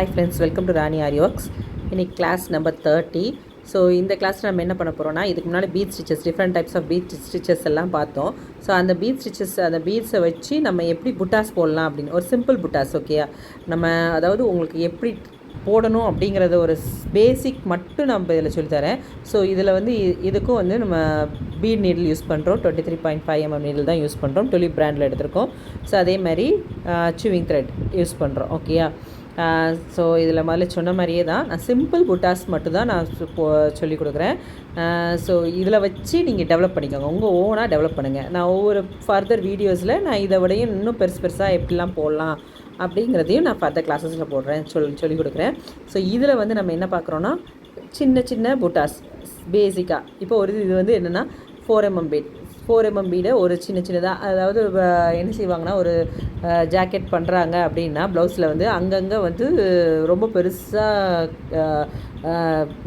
Hi friends, welcome to Rani Ari Works. இன்னைக்கு class number 30. So இந்த கிளாஸில் நம்ம என்ன பண்ண போகிறோம்னா, இதுக்கு முன்னாடி bead stitches, different types of bead stitches எல்லாம் பார்த்தோம். ஸோ அந்த பீட் ஸ்டிச்சஸ், அந்த பீட்ஸை வச்சு நம்ம எப்படி புட்டாஸ் போடலாம் அப்படின்னு ஒரு சிம்பிள் புட்டாஸ். ஓகேயா, நம்ம அதாவது உங்களுக்கு எப்படி போடணும் அப்படிங்கிறத ஒரு பேசிக் மட்டும் நம்ம இதில் சொல்லித்தரேன். ஸோ இதில் வந்து இதுக்கும் வந்து நம்ம பீட் நீடில் யூஸ் பண்ணுறோம். 23.5 mm நீடில் தான் யூஸ் பண்ணுறோம். டொலிப் பிராண்டில் எடுத்திருக்கோம். ஸோ அதே மாதிரி சூவிங் த்ரெட் யூஸ் பண்ணுறோம். ஓகேயா, ஸோ இதில் முதல்ல சொன்ன மாதிரியே தான் நான் சிம்பிள் புட்டாஸ் மட்டும் தான் நான் சொல்லிக் கொடுக்குறேன். ஸோ இதில் வச்சு நீங்கள் டெவலப் பண்ணிக்கோங்க, உங்கள் ஓனாக டெவலப் பண்ணுங்கள். நான் ஒவ்வொரு ஃபர்தர் வீடியோஸில் நான் இதை விடையும் இன்னும் பெருசாக எப்படிலாம் போடலாம் அப்படிங்கிறதையும் நான் ஃபர்தர் கிளாஸஸில் போடுறேன், சொல்லிக் கொடுக்குறேன். ஸோ இதில் வந்து நம்ம என்ன பார்க்குறோன்னா, சின்ன சின்ன புட்டாஸ் பேசிக்காக. இப்போ ஒரு இது வந்து என்னென்னா 4 mm பீட், 4 mm பீடை ஒரு சின்னதாக, அதாவது என்ன செய்வாங்கன்னா, ஒரு ஜாக்கெட் பண்ணுறாங்க அப்படின்னா ப்ளவுஸில் வந்து அங்கங்கே வந்து ரொம்ப பெருசாக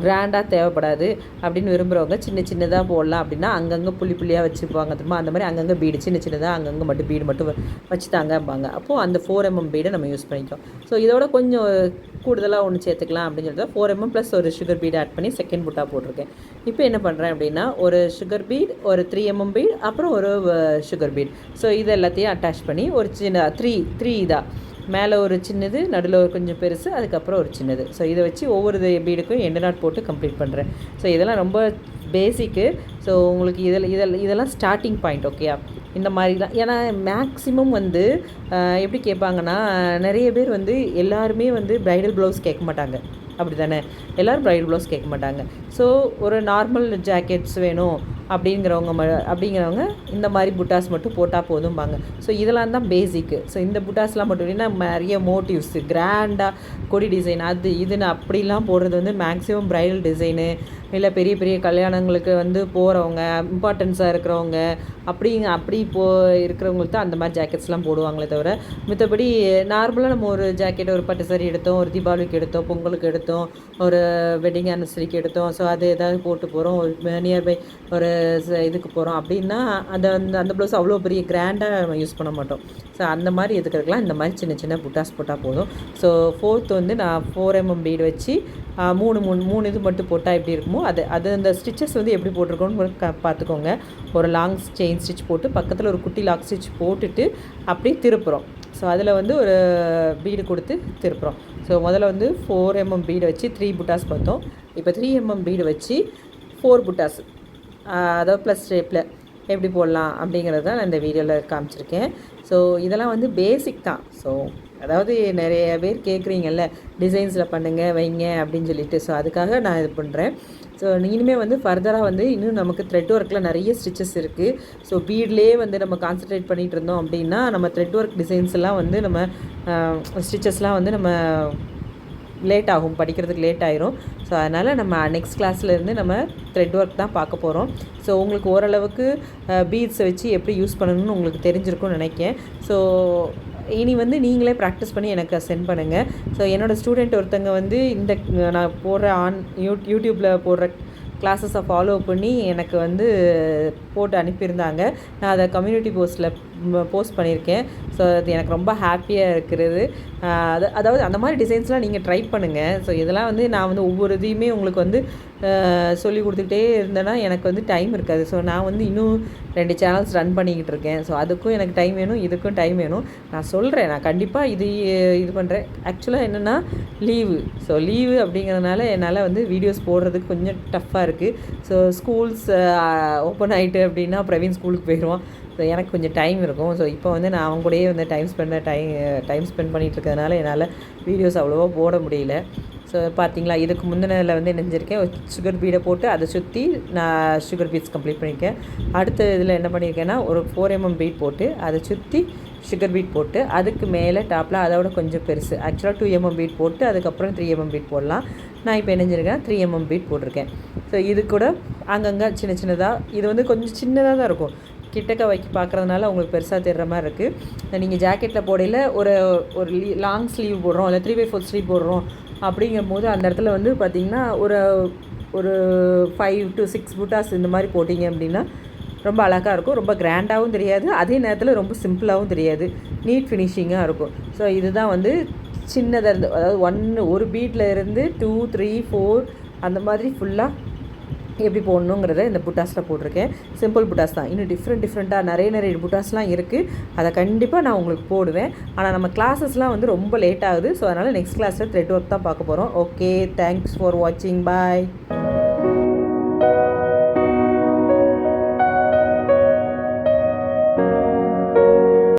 கிராண்டாக தேவைப்படாது அப்படின்னு விரும்புகிறவங்க சின்னதாக போடலாம் அப்படின்னா அங்கங்கே புள்ளியாக வச்சுப்பாங்க திரும்ப. அந்த மாதிரி அங்கங்கே பீடு சின்னதாக அங்கங்கே மட்டும் பீடு மட்டும் வச்சுட்டாங்கம்பாங்க. அப்போது அந்த 4 mm பீடை நம்ம யூஸ் பண்ணிக்கோம். ஸோ இதோட கொஞ்சம் கூடுதலாக ஒன்று சேர்த்துக்கலாம் அப்படின்னு சொல்லிட்டு 4 mm ப்ளஸ் ஒரு சுகர் பீட் ஆட் பண்ணி செகண்ட் புட்டாக போட்டிருக்கேன். இப்போ என்ன பண்ணுறேன் அப்படின்னா, ஒரு சுகர் பீட், ஒரு 3 mm பீட், அப்புறம் ஒரு சுகர் பீட். ஸோ இது எல்லாத்தையும் அட்டாச் பண்ணி ஒரு சின்ன த்ரீ இதாக மேலே ஒரு சின்னது, நடுவில் ஒரு கொஞ்சம் பெருசு, அதுக்கப்புறம் ஒரு சின்னது. ஸோ இதை வச்சு ஒவ்வொரு பீடுக்கும் எண்டு நாட் போட்டு கம்ப்ளீட் பண்ணுறேன். ஸோ இதெல்லாம் ரொம்ப பேசிக்கு. ஸோ உங்களுக்கு இதெல்லாம் ஸ்டார்டிங் பாயிண்ட். ஓகேயா, இந்த மாதிரி தான். ஏன்னா மேக்ஸிமம் வந்து எப்படி கேட்பாங்கன்னா, நிறைய பேர் வந்து எல்லாருமே வந்து ப்ரைடல் ப்ளவுஸ் கேட்க மாட்டாங்க, அப்படி தானே? எல்லோரும் ப்ரைடல் ப்ளவுஸ் கேட்க மாட்டாங்க. ஸோ ஒரு நார்மல் ஜாக்கெட்ஸ் வேணும் அப்படிங்கிறவங்க இந்த மாதிரி புட்டாஸ் மட்டும் போட்டால் போதும்பாங்க. ஸோ இதெல்லாம் தான் பேசிக்கு. ஸோ இந்த புட்டாஸ்லாம் மட்டும் இல்லைன்னா நிறைய மோட்டிவ்ஸு, கிராண்டாக கொடி டிசைன், அது இதுன்னு அப்படிலாம் போடுறது வந்து மேக்ஸிமம் ப்ரைடல் டிசைனு, இல்லை பெரிய பெரிய கல்யாணங்களுக்கு வந்து போகிறவங்க, இம்பார்ட்டன்ஸாக இருக்கிறவங்க, அப்படி இருக்கிறவங்களுக்கு தான் அந்த மாதிரி ஜாக்கெட்ஸ்லாம் போடுவாங்களே தவிர, மற்றபடி நார்மலாக நம்ம ஒரு ஜாக்கெட், ஒரு பட்டு சாரி எடுத்தோம், ஒரு தீபாவளிக்கு எடுத்தோம், பொங்கலுக்கு எடுத்தோம், ஒரு வெட்டிங் ஆனிவர்சரிக்கு எடுத்தோம், ஸோ அது ஏதாவது போட்டு போகிறோம், ஒரு நியர்பை ஒரு இதுக்கு போகிறோம் அப்படின்னா அந்த ப்ளவுஸ் அவ்வளோ பெரிய கிராண்டாக நம்ம யூஸ் பண்ண மாட்டோம். ஸோ அந்த மாதிரி எதுக்கிறதுக்கெலாம் இந்த மாதிரி சின்ன புட்டாஸ் போட்டால் போதும். ஸோ ஃபோர்த் வந்து நான் 4 mm பீடு வச்சு மூணு இது மட்டும் போட்டால் எப்படி இருக்குமோ அது அந்த ஸ்டிச்சஸ் வந்து எப்படி போட்டிருக்கோன்னு பார்த்துக்கோங்க. ஒரு லாங் செயின் ஸ்டிச் போட்டு பக்கத்தில் ஒரு குட்டி லாக் ஸ்டிச் போட்டுட்டு அப்படியே திருப்புறோம். ஸோ அதில் வந்து ஒரு பீடு கொடுத்து திருப்புறோம். ஸோ முதல்ல வந்து 4 mm பீடு வச்சு 3 புட்டாஸ் பார்த்தோம். இப்போ 3 mm பீடு வச்சு 4 புட்டாஸ், அதாவது ப்ளஸ் ஷேப்பில் எப்படி போடலாம் அப்படிங்கிறது தான் நான் இந்த வீடியோவில் காமிச்சிருக்கேன். ஸோ இதெல்லாம் வந்து பேசிக் தான். ஸோ அதாவது நிறைய பேர் கேட்குறீங்கல்ல, டிசைன்ஸில் பண்ணுங்கள் வைங்க அப்படின்னு சொல்லிட்டு. ஸோ அதுக்காக நான் இது பண்ணுறேன். ஸோ இனிமேல் வந்து ஃபர்தராக வந்து இன்னும் நமக்கு த்ரெட் ஒர்க்கில் நிறைய ஸ்டிச்சஸ் இருக்குது. ஸோ பீட்லேயே வந்து நம்ம கான்சன்ட்ரேட் பண்ணிகிட்டு இருந்தோம் அப்படின்னா நம்ம த்ரெட் ஒர்க் டிசைன்ஸ் எல்லாம் வந்து நம்ம ஸ்டிச்சஸ்லாம் வந்து நம்ம லேட் ஆகும், படிக்கிறதுக்கு லேட் ஆயிரும். ஸோ அதனால் நம்ம நெக்ஸ்ட் கிளாஸ்லேருந்து நம்ம த்ரெட் ஒர்க் தான் பார்க்க போகிறோம். ஸோ உங்களுக்கு ஓரளவுக்கு பீட்ஸை வச்சு எப்படி யூஸ் பண்ணணும்னு உங்களுக்கு தெரிஞ்சிருக்கும்னு நினைக்கிறேன். ஸோ இனி வந்து நீங்களே ப்ராக்டிஸ் பண்ணி எனக்கு சென்ட் பண்ணுங்கள். ஸோ என்னோடய ஸ்டூடெண்ட் ஒருத்தங்க வந்து இந்த நான் போடுற யூடியூப்பில் போடுற கிளாஸஸை ஃபாலோ பண்ணி எனக்கு வந்து போட்டு அனுப்பியிருந்தாங்க. நான் அதை கம்யூனிட்டி போஸ்ட் பண்ணியிருக்கேன். ஸோ அது எனக்கு ரொம்ப ஹாப்பியாக இருக்கிறது. அதாவது அந்த மாதிரி டிசைன்ஸ்லாம் நீங்கள் ட்ரை பண்ணுங்கள். ஸோ இதெல்லாம் வந்து நான் வந்து ஒவ்வொரு இதையுமே உங்களுக்கு வந்து சொல்லி கொடுத்துக்கிட்டே இருந்தேன்னா எனக்கு வந்து டைம் இருக்காது. ஸோ நான் வந்து இன்னும் 2 சேனல்ஸ் ரன் பண்ணிக்கிட்டு இருக்கேன். ஸோ அதுக்கும் எனக்கு டைம் வேணும், இதுக்கும் டைம் வேணும். நான் சொல்கிறேன், நான் கண்டிப்பாக இது பண்ணுறேன். ஆக்சுவலாக என்னென்னா லீவு. ஸோ லீவு அப்படிங்கிறதுனால என்னால் வந்து வீடியோஸ் போடுறதுக்கு கொஞ்சம் டஃப்பாக இருக்குது. ஸோ ஸ்கூல்ஸ் ஓப்பன் ஆகிட்டு அப்படின்னா பிரவீன் ஸ்கூலுக்கு போயிடுவான். ஸோ எனக்கு கொஞ்சம் டைம் இருக்கும். ஸோ இப்போ வந்து நான் அவங்க கூடயே வந்து டைம் ஸ்பெண்ட் பண்ணிகிட்டு இருக்கிறதுனால என்னால் வீடியோஸ் அவ்வளோவா போட முடியல. ஸோ பார்த்தீங்களா, இதுக்கு முந்தினதில் வந்து நினைஞ்சிருக்கேன், சுகர் பீடை போட்டு அதை சுற்றி நான் சுகர் பீட்ஸ் கம்ப்ளீட் பண்ணியிருக்கேன். அடுத்த இதில் என்ன பண்ணியிருக்கேன்னா, ஒரு 4 mm பீட் போட்டு அதை சுற்றி சுகர் பீட் போட்டு அதுக்கு மேலே டாப்பில் அதோட கொஞ்சம் பெருசு, ஆக்சுவலாக 2 mm பீட் போட்டு அதுக்கப்புறம் 3 mm பீட் போடலாம். நான் இப்போ நினைஞ்சிருக்கேன் 3 mm பீட் போட்டிருக்கேன். ஸோ இது கூட அங்கங்கே சின்னதாக, இது வந்து கொஞ்சம் சின்னதாக தான் இருக்கும், கிட்டக்க வைக்க பார்க்குறதுனால உங்களுக்கு பெருசாக தெரிகிற மாதிரி இருக்குது. நீங்கள் ஜாக்கெட்டில் போடையில் ஒரு லாங் ஸ்லீவ் போடுறோம், இல்லை 3/4 ஸ்லீவ் போடுறோம் அப்படிங்கும்போது அந்த இடத்துல வந்து பார்த்திங்கன்னா ஒரு 5 to 6 புட்டாஸ் இந்த மாதிரி போட்டிங்க அப்படின்னா ரொம்ப அழகாக இருக்கும். ரொம்ப கிராண்டாகவும் தெரியாது, அதே நேரத்தில் ரொம்ப சிம்பிளாகவும் தெரியாது, நீட் ஃபினிஷிங்காக இருக்கும். ஸோ இதுதான் வந்து சின்னதாக இருந்து, அதாவது ஒரு பீட்டில் இருந்து 2 3 4 அந்த மாதிரி ஃபுல்லாக எப்படி போடணுங்கிறத இந்த புட்டாஸில் போட்டிருக்கேன். சிம்பிள் புட்டாஸ் தான். இன்னும் டிஃப்ரெண்ட்டாக நிறைய புட்டாஸ்லாம் இருக்குது. அதை கண்டிப்பாக நான் உங்களுக்கு போடுவேன். ஆனால் நம்ம கிளாஸஸ்லாம் வந்து ரொம்ப லேட் ஆகுது. ஸோ அதனால் நெக்ஸ்ட் கிளாஸில் த்ரெட் ஒர்க் தான் பார்க்க போகிறோம். ஓகே, தேங்க்ஸ் ஃபார் வாட்சிங். பாய்.